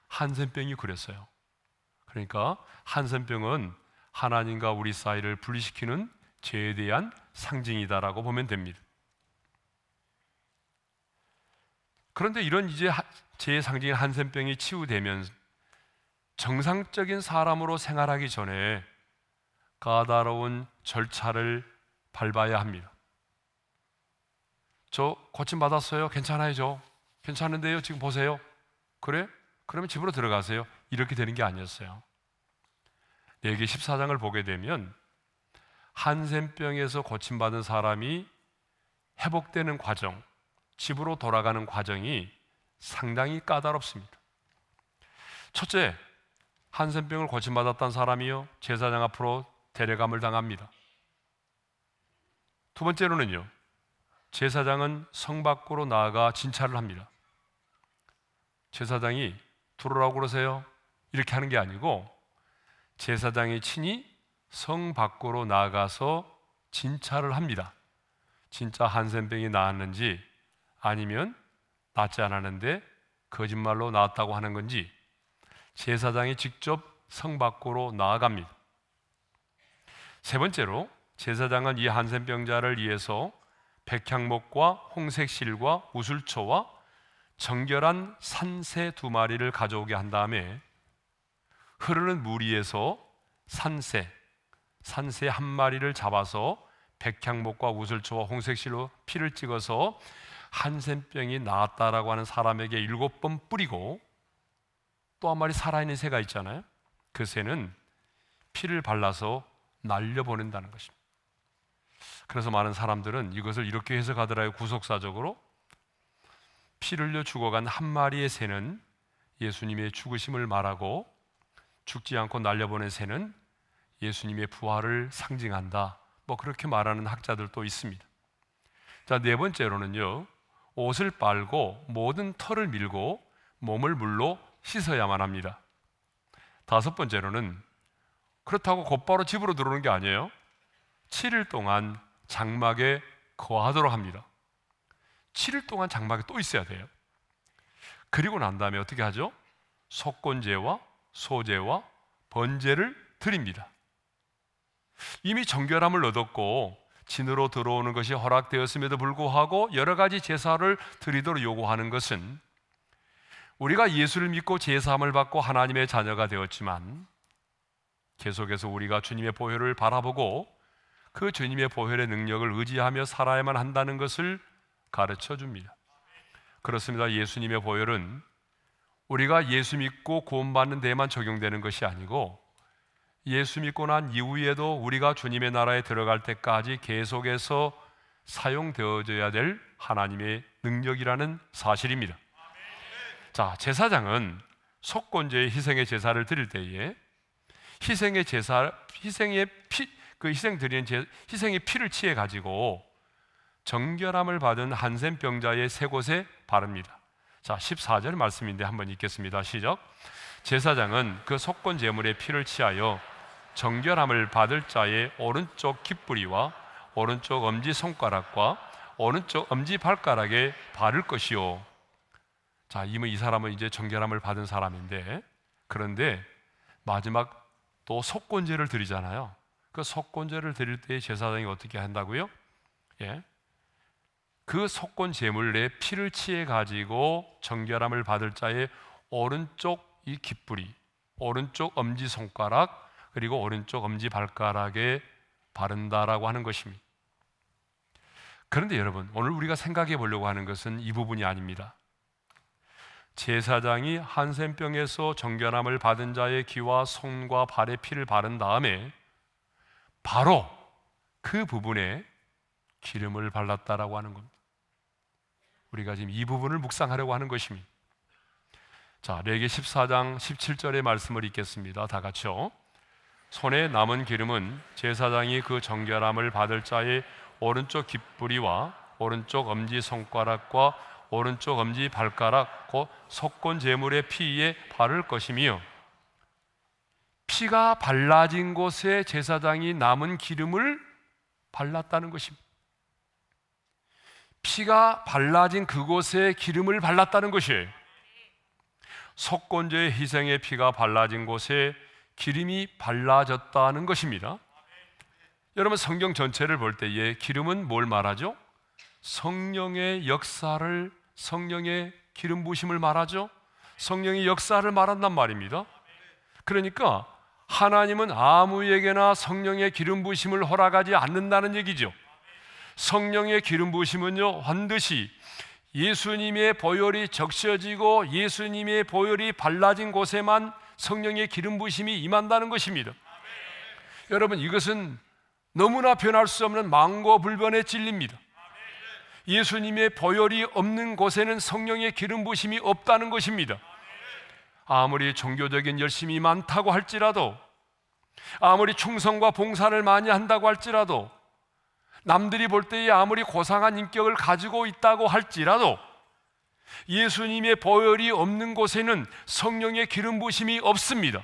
한센병이 그랬어요. 그러니까 한센병은 하나님과 우리 사이를 분리시키는 죄에 대한 상징이다라고 보면 됩니다. 그런데 이런 이제 죄의 상징인 한센병이 치유되면 정상적인 사람으로 생활하기 전에 까다로운 절차를 밟아야 합니다. 저 고침받았어요? 괜찮아요? 저 괜찮은데요? 지금 보세요. 그래? 그러면 집으로 들어가세요. 이렇게 되는 게 아니었어요. 레기 14장을 보게 되면 한센병에서 고침받은 사람이 회복되는 과정, 집으로 돌아가는 과정이 상당히 까다롭습니다. 첫째, 한센병을 고침받았던 사람이요, 제사장 앞으로 데려감을 당합니다. 두 번째로는요, 제사장은 성 밖으로 나아가 진찰을 합니다. 제사장이 들어오라고 그러세요? 이렇게 하는 게 아니고 제사장이 친히 성 밖으로 나가서 진찰을 합니다. 진짜 한센병이 나았는지, 아니면 낫지 않았는데 거짓말로 나았다고 하는 건지 제사장이 직접 성 밖으로 나아갑니다. 세 번째로, 제사장은 이 한센병자를 위해서 백향목과 홍색실과 우슬초와 정결한 산새 2마리를 가져오게 한 다음에 흐르는 물 위에서 산새 1마리를 잡아서 백향목과 우슬초와 홍색실로 피를 찍어서 한센병이 나았다라고 하는 사람에게 7번 뿌리고, 또 한 마리 살아있는 새가 있잖아요. 그 새는 피를 발라서 날려보낸다는 것입니다. 그래서 많은 사람들은 이것을 이렇게 해석하더라고요. 구속사적으로 피를 흘려 죽어간 한 마리의 새는 예수님의 죽으심을 말하고, 죽지 않고 날려보낸 새는 예수님의 부활을 상징한다, 뭐 그렇게 말하는 학자들도 있습니다. 자, 네 번째로는요, 옷을 빨고 모든 털을 밀고 몸을 물로 씻어야만 합니다. 다섯 번째로는 그렇다고 곧바로 집으로 들어오는 게 아니에요. 7일 동안 장막에 거하도록 합니다. 7일 동안 장막에 또 있어야 돼요. 그리고 난 다음에 어떻게 하죠? 속건제와 소제와 번제를 드립니다. 이미 정결함을 얻었고 진으로 들어오는 것이 허락되었음에도 불구하고 여러 가지 제사를 드리도록 요구하는 것은, 우리가 예수를 믿고 제사함을 받고 하나님의 자녀가 되었지만 계속해서 우리가 주님의 보혈을 바라보고 그 주님의 보혈의 능력을 의지하며 살아야만 한다는 것을 가르쳐 줍니다. 그렇습니다. 예수님의 보혈은 우리가 예수 믿고 구원받는 데에만 적용되는 것이 아니고, 예수 믿고 난 이후에도 우리가 주님의 나라에 들어갈 때까지 계속해서 사용되어져야 될 하나님의 능력이라는 사실입니다. 자, 제사장은 속건제의 희생의 제사를 드릴 때에 희생의 피를 취해 가지고 정결함을 받은 한센병자의 세 곳에 바릅니다. 자, 14절 말씀인데 한번 읽겠습니다. 시작. 제사장은 그 속건 제물의 피를 취하여 정결함을 받을 자의 오른쪽 깃뿌리와 오른쪽 엄지 손가락과 오른쪽 엄지 발가락에 바를 것이요. 자, 이 사람은 이제 정결함을 받은 사람인데, 그런데 마지막 또 속건제를 드리잖아요. 그 속건제를 드릴 때 제사장이 어떻게 한다고요? 그 속건 제물에 피를 취해 가지고 정결함을 받을 자의 오른쪽 이 깃뿌리, 오른쪽 엄지 손가락, 그리고 오른쪽 엄지 발가락에 바른다라고 하는 것입니다. 그런데 여러분, 오늘 우리가 생각해 보려고 하는 것은 이 부분이 아닙니다. 제사장이 한센병에서 정결함을 받은 자의 귀와 손과 발에 피를 바른 다음에 바로 그 부분에 기름을 발랐다라고 하는 겁니다. 우리가 지금 이 부분을 묵상하려고 하는 것입니다. 자, 레위기 14장 17절의 말씀을 읽겠습니다. 다 같이요. 손에 남은 기름은 제사장이 그 정결함을 받을 자의 오른쪽 깃뿌리와 오른쪽 엄지 손가락과 오른쪽 엄지 발가락 곧 속건 제물의 피에 바를 것이며, 피가 발라진 곳에 제사장이 남은 기름을 발랐다는 것입니다. 피가 발라진 그곳에 기름을 발랐다는 것이에요. 속건제의 희생의 피가 발라진 곳에 기름이 발라졌다는 것입니다. 여러분, 성경 전체를 볼 때에 기름은 뭘 말하죠? 성령의 역사를, 성령의 기름 부으심을 말하죠. 성령의 역사를 말한단 말입니다. 그러니까 하나님은 아무에게나 성령의 기름 부으심을 허락하지 않는다는 얘기죠. 성령의 기름 부으심은요, 반드시 예수님의 보혈이 적셔지고 예수님의 보혈이 발라진 곳에만 성령의 기름 부으심이 임한다는 것입니다. 여러분, 이것은 너무나 변할 수 없는 망고불변의 진리입니다. 예수님의 보혈이 없는 곳에는 성령의 기름 부으심이 없다는 것입니다. 아무리 종교적인 열심이 많다고 할지라도, 아무리 충성과 봉사를 많이 한다고 할지라도, 남들이 볼 때에 아무리 고상한 인격을 가지고 있다고 할지라도 예수님의 보혈이 없는 곳에는 성령의 기름 부으심이 없습니다.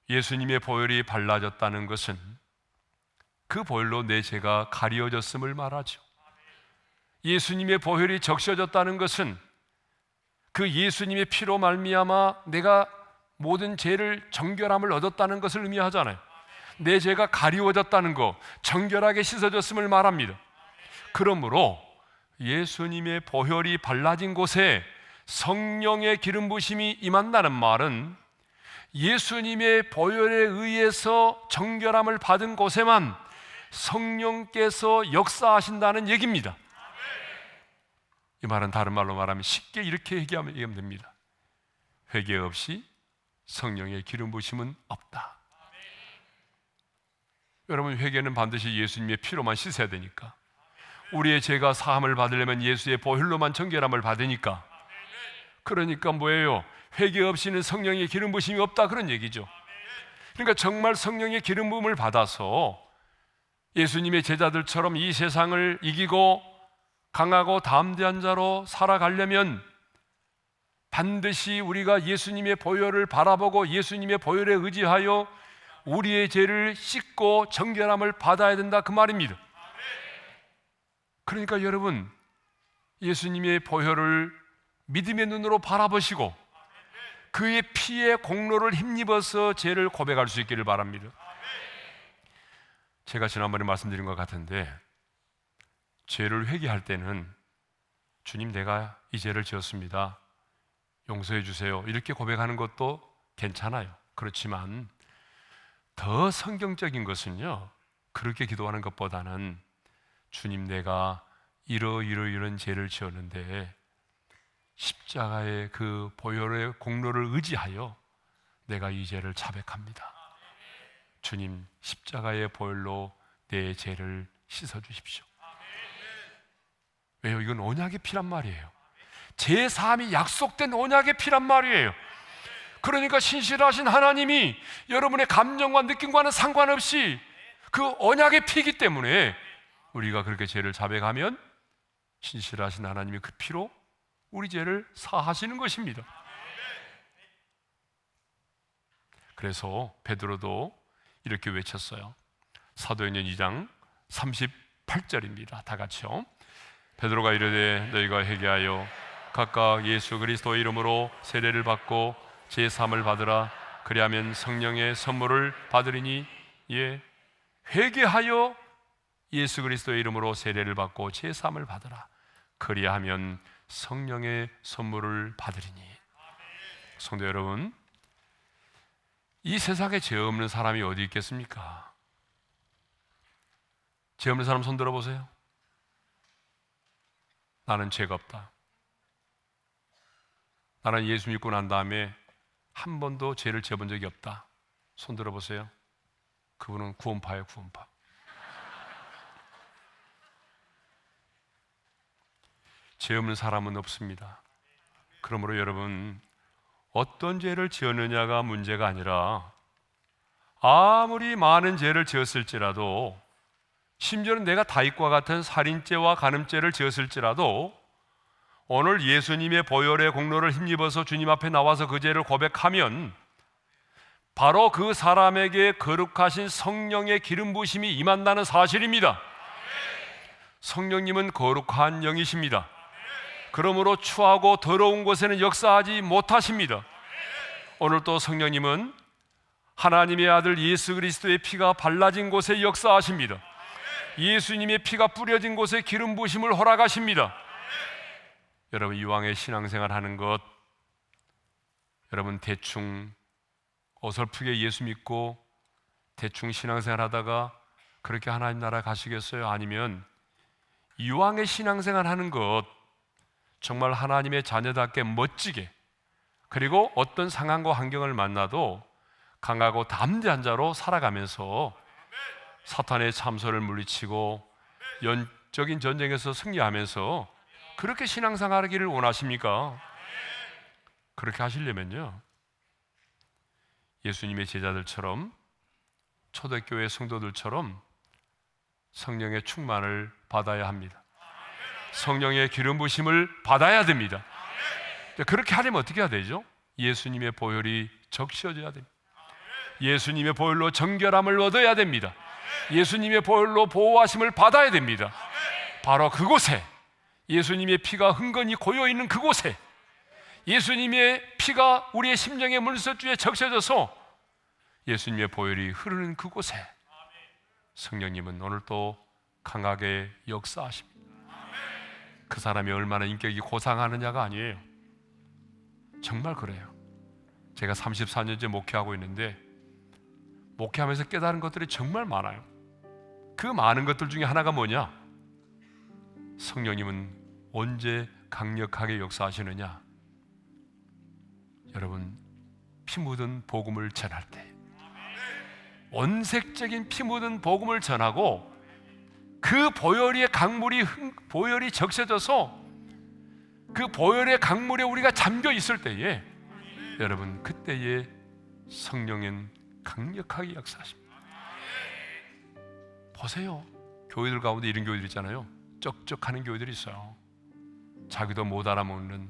예수님의 보혈이 발라졌다는 것은 그 보혈로 내 죄가 가리워졌음을 말하죠. 예수님의 보혈이 적셔졌다는 것은 그 예수님의 피로 말미암아 내가 모든 죄를 정결함을 얻었다는 것을 의미하잖아요. 내 죄가 가리워졌다는 것, 정결하게 씻어졌음을 말합니다. 그러므로 예수님의 보혈이 발라진 곳에 성령의 기름 부으심이 임한다는 말은 예수님의 보혈에 의해서 정결함을 받은 곳에만 성령께서 역사하신다는 얘기입니다. 이 말은 다른 말로 말하면 쉽게 이렇게 얘기하면 됩니다. 회개 없이 성령의 기름 부으심은 없다. 여러분, 회개는 반드시 예수님의 피로만 씻어야 되니까, 우리의 죄가 사함을 받으려면 예수의 보혈로만 정결함을 받으니까, 그러니까 뭐예요? 회개 없이는 성령의 기름 부으심이 없다, 그런 얘기죠. 그러니까 정말 성령의 기름 부음을 받아서 예수님의 제자들처럼 이 세상을 이기고 강하고 담대한 자로 살아가려면 반드시 우리가 예수님의 보혈을 바라보고 예수님의 보혈에 의지하여 우리의 죄를 씻고 정결함을 받아야 된다, 그 말입니다. 그러니까 여러분, 예수님의 보혈을 믿음의 눈으로 바라보시고 그의 피의 공로를 힘입어서 죄를 고백할 수 있기를 바랍니다. 제가 지난번에 말씀드린 것 같은데, 죄를 회개할 때는 주님, 내가 이 죄를 지었습니다, 용서해 주세요, 이렇게 고백하는 것도 괜찮아요. 그렇지만 더 성경적인 것은요, 그렇게 기도하는 것보다는 주님, 내가 이런 죄를 지었는데 십자가의 그 보혈의 공로를 의지하여 내가 이 죄를 자백합니다. 주님, 십자가의 보혈로 내 죄를 씻어 주십시오. 왜요? 이건 언약의 피란 말이에요. 제 사함이 약속된 언약의 피란 말이에요. 그러니까 신실하신 하나님이 여러분의 감정과 느낌과는 상관없이 그 언약의 피이기 때문에 우리가 그렇게 죄를 자백하면 신실하신 하나님이 그 피로 우리 죄를 사하시는 것입니다. 그래서 베드로도 이렇게 외쳤어요. 사도행전 2장 38절입니다. 다 같이요. 베드로가 이르되 너희가 회개하여 각각 예수 그리스도의 이름으로 세례를 받고 제 사함을 받으라. 그리하면 성령의 선물을 받으리니. 예, 회개하여 예수 그리스도의 이름으로 세례를 받고 제 사함을 받으라. 그리하면 성령의 선물을 받으리니. 성도 여러분, 이 세상에 죄 없는 사람이 어디 있겠습니까? 죄 없는 사람 손 들어보세요. 나는 죄가 없다, 나는 예수 믿고 난 다음에 한 번도 죄를 지어본 적이 없다, 손 들어보세요. 그분은 구원파예요, 구원파. 죄 없는 사람은 없습니다. 그러므로 여러분, 어떤 죄를 지었느냐가 문제가 아니라 아무리 많은 죄를 지었을지라도, 심지어는 내가 다윗과 같은 살인죄와 간음죄를 지었을지라도 오늘 예수님의 보혈의 공로를 힘입어서 주님 앞에 나와서 그 죄를 고백하면 바로 그 사람에게 거룩하신 성령의 기름 부으심이 임한다는 사실입니다. 성령님은 거룩한 영이십니다. 그러므로 추하고 더러운 곳에는 역사하지 못하십니다. 오늘 또 성령님은 하나님의 아들 예수 그리스도의 피가 발라진 곳에 역사하십니다. 예수님의 피가 뿌려진 곳에 기름 부으심을 허락하십니다. 여러분, 이왕의 신앙생활 하는 것, 여러분 대충 어설프게 예수 믿고 대충 신앙생활 하다가 그렇게 하나님 나라 가시겠어요? 아니면 이왕의 신앙생활 하는 것, 정말 하나님의 자녀답게 멋지게, 그리고 어떤 상황과 환경을 만나도 강하고 담대한 자로 살아가면서 사탄의 참소를 물리치고 영적인 전쟁에서 승리하면서 그렇게 신앙생활하기를 원하십니까? 그렇게 하시려면요, 예수님의 제자들처럼, 초대교회 성도들처럼 성령의 충만을 받아야 합니다. 성령의 기름 부으심을 받아야 됩니다. 그렇게 하려면 어떻게 해야 되죠? 예수님의 보혈이 적셔져야 됩니다. 예수님의 보혈로 정결함을 얻어야 됩니다. 예수님의 보혈로 보호하심을 받아야 됩니다. 바로 그곳에, 예수님의 피가 흥건히 고여있는 그곳에, 예수님의 피가 우리의 심령의 문설주에 적셔져서 예수님의 보혈이 흐르는 그곳에 성령님은 오늘 또 강하게 역사하십니다. 그 사람이 얼마나 인격이 고상하느냐가 아니에요. 정말 그래요. 제가 34년째 목회하고 있는데 목회하면서 깨달은 것들이 정말 많아요. 그 많은 것들 중에 하나가 뭐냐? 성령님은 언제 강력하게 역사하시느냐? 여러분, 피 묻은 복음을 전할 때, 원색적인 피 묻은 복음을 전하고 그 보혈의 보혈이 적셔져서 그 보혈의 강물에 우리가 잠겨 있을 때에, 여러분, 그때에 성령은 강력하게 역사하십니다. 보세요, 교회들 가운데 이런 교회들 있잖아요. 쩍쩍하는 교회들이 있어요. 자기도 못 알아먹는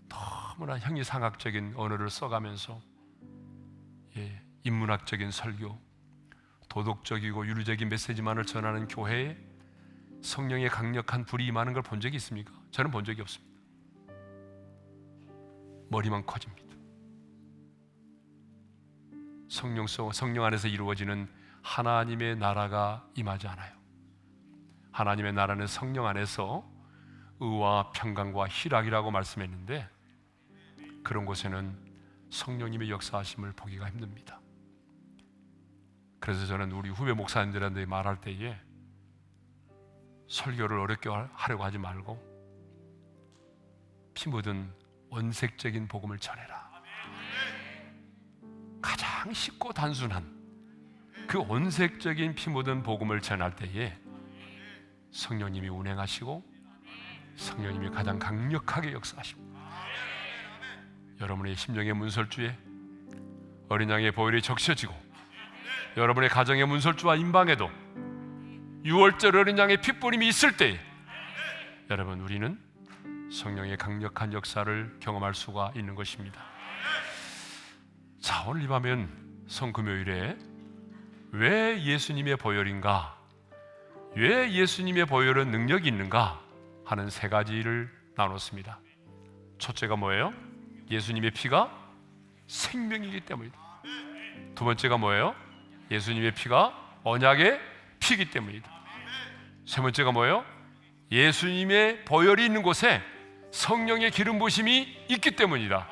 너무나 형이상학적인 언어를 써가면서 인문학적인 설교, 도덕적이고 윤리적인 메시지만을 전하는 교회에 성령의 강력한 불이 임하는 걸 본 적이 있습니까? 저는 본 적이 없습니다. 머리만 커집니다. 성령 안에서 이루어지는 하나님의 나라가 임하지 않아요. 하나님의 나라는 성령 안에서 의와 평강과 희락이라고 말씀했는데, 그런 곳에는 성령님의 역사하심을 보기가 힘듭니다. 그래서 저는 우리 후배 목사님들한테 말할 때에 설교를 어렵게 하려고 하지 말고 피 묻은 원색적인 복음을 전해라. 가장 쉽고 단순한 그 원색적인 피 묻은 복음을 전할 때에 성령님이 운행하시고 성령님이 가장 강력하게 역사하십니다. 여러분의 심령의 문설주에 어린 양의 보혈이 적셔지고, 여러분의 가정의 문설주와 임방에도 6월절 어린 양의 핏부림이 있을 때에, 여러분, 우리는 성령의 강력한 역사를 경험할 수가 있는 것입니다. 자, 오늘 이 밤은 성금요일에 왜 예수님의 보혈인가, 왜 예수님의 보혈은 능력이 있는가 하는 세 가지를 나눴습니다. 첫째가 뭐예요? 예수님의 피가 생명이기 때문이다. 두 번째가 뭐예요? 예수님의 피가 언약의 피이기 때문이다. 세 번째가 뭐예요? 예수님의 보혈이 있는 곳에 성령의 기름 부으심이 있기 때문이다.